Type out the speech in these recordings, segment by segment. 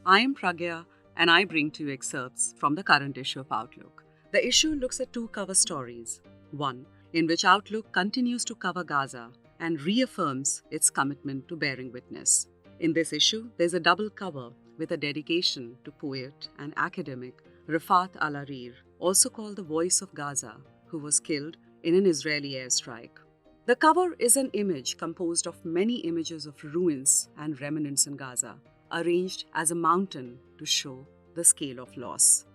I am Pragya and I bring to you excerpts from the current issue of Outlook. The issue looks at two cover stories. One, in which Outlook continues to cover Gaza and reaffirms its commitment to bearing witness. In this issue, there's a double cover with a dedication to poet and academic Rafat al-Harir, also called the Voice of Gaza, who was killed in an Israeli airstrike. The cover is an image composed of many images of ruins and remnants in Gaza, arranged as a mountain to show the scale of loss.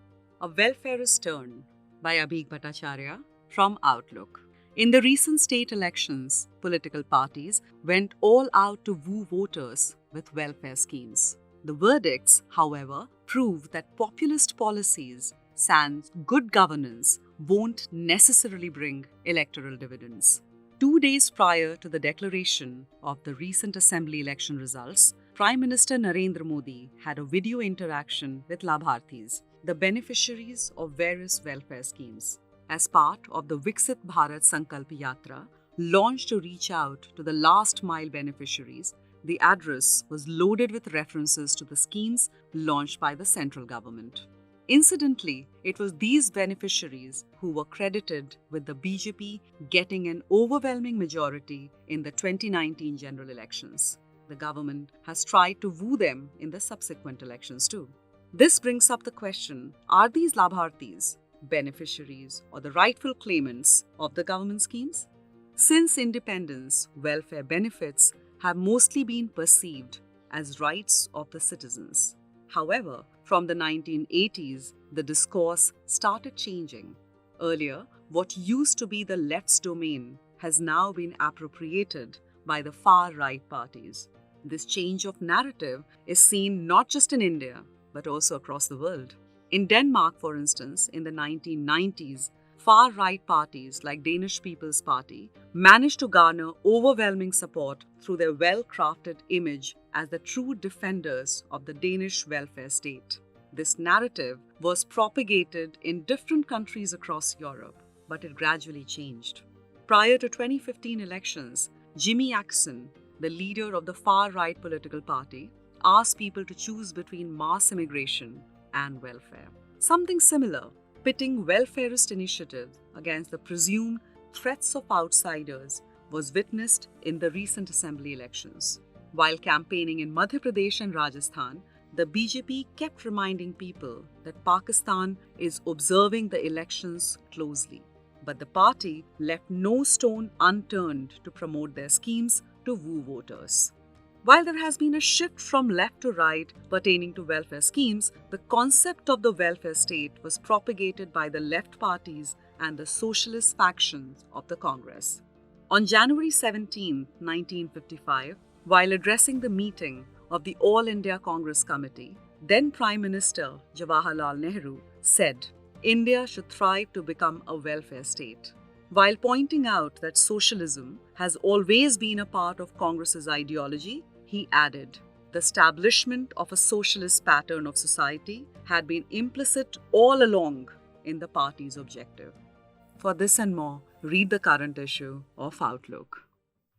A Welfarist Turn by Abhik Bhattacharya from Outlook. In the recent state elections, political parties went all out to woo voters with welfare schemes. The verdicts, however, prove that populist policies sans good governance won't necessarily bring electoral dividends. 2 days prior to the declaration of the recent assembly election results, Prime Minister Narendra Modi had a video interaction with Labharthis, the beneficiaries of various welfare schemes. As part of the Viksit Bharat Sankalp Yatra, launched to reach out to the last mile beneficiaries, the address was loaded with references to the schemes launched by the central government. Incidentally, it was these beneficiaries who were credited with the BJP getting an overwhelming majority in the 2019 general elections. The government has tried to woo them in the subsequent elections too. This brings up the question, are these Labharthis beneficiaries or the rightful claimants of the government schemes? Since independence, welfare benefits have mostly been perceived as rights of the citizens. However, from the 1980s, the discourse started changing. Earlier, what used to be the left's domain has now been appropriated by the far-right parties. This change of narrative is seen not just in India, but also across the world. In Denmark, for instance, in the 1990s, far-right parties like Danish People's Party managed to garner overwhelming support through their well-crafted image as the true defenders of the Danish welfare state. This narrative was propagated in different countries across Europe, but it gradually changed. Prior to 2015 elections, Jimmy Åkesson, the leader of the far-right political party, asked people to choose between mass immigration and welfare. Something similar, pitting welfarist initiatives against the presumed threats of outsiders, was witnessed in the recent assembly elections. While campaigning in Madhya Pradesh and Rajasthan, the BJP kept reminding people that Pakistan is observing the elections closely. But the party left no stone unturned to promote their schemes to woo voters. While there has been a shift from left to right pertaining to welfare schemes, the concept of the welfare state was propagated by the left parties and the socialist factions of the Congress. On January 17, 1955, while addressing the meeting of the All India Congress Committee, then Prime Minister Jawaharlal Nehru said, "India should thrive to become a welfare state." While pointing out that socialism has always been a part of Congress's ideology, he added, "The establishment of a socialist pattern of society had been implicit all along in the party's objective." For this and more, read the current issue of Outlook.